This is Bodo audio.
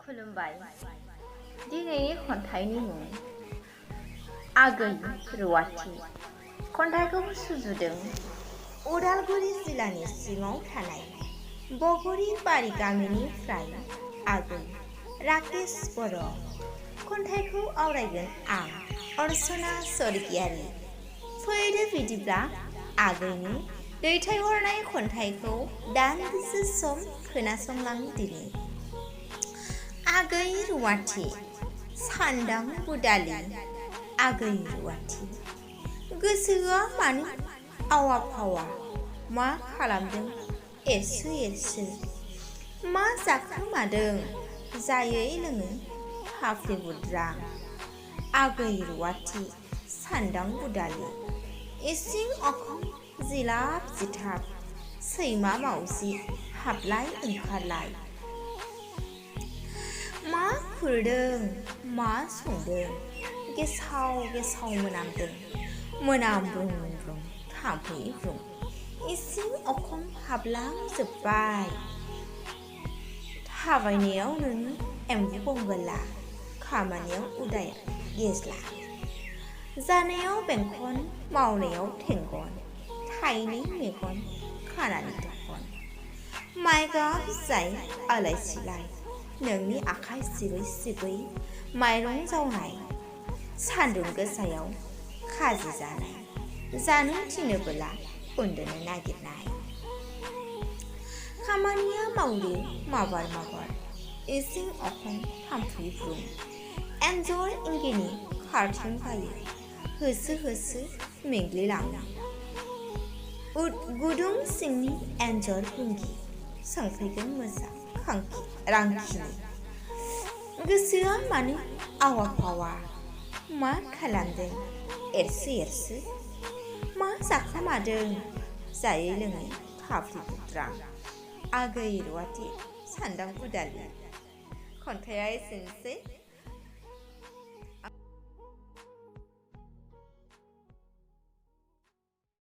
खुलुमबाय दिनैनि खन्थाइनि मुं आगै रुवाथि खन्थाइखौ सुजुदों उदालगुरि जिल्लानि सिङाव थानाय बगरी बारि गामिनिफ्राय आगै राकेश बर' खन्थाइखौ आवरायगोन आं अर्चना स्वर्गियारि। फैदो बिदिब्ला आगैनि दैथायहरनाय खन्थाइखौ दान्दिसे सम खोनासंलां दिनि। आगै रुवाथि सान्दां बुदालि आगै रुवाथि गोसोआ मानो आवा फावा मा खालामदों एरसो एरसो मा जाखोमादों जायै लोङै फाफ्लि बुद्रां आगै रुवाथि सान्दां बुदालि इसिं अखं जिलाब जिथाब सैमा मावजि हाबलाय ओंखारलाय मा खुरदों मा संदों गेसाव गेसाव मोनामदों मोनामब्रुं ब्रुं थाम्फै ब्रुं इसिं अखं हाबलांजोब्बाय थाबायनायाव नोङो एम्बु बंगोला खामानियाव उदाया गेज्ला जानायाव बेंखन मावनायाव थेंगन थाइनै मेगन खानानै दखन माइगाब जाय आलाय सिलाय नोंनि आखाइ सिबै सिबै माइरं जावनाय सान्दुं गोसायाव खाजि जानाय जानो थिनोबोला उन्दुनो नागिरनाय खामानिया मावदो माबार माबार इसिं अखं थाम्फै ब्रुं एन्जर इंगिनि खारथिं बायो होसो होसो मेंग्लिलाङो गुदुं सिंनि एन्जर बुंगि सोंफैगोन मोसा रांखिनि गोसोआ मानो आवा फावा मा खालामदों एरसो एरसो मा जाखोमादों जायै लोङै फाफ्लि बुद्रां आगै रुवाथि सान्दां बुदालि खन्थाइया एसेनोसै।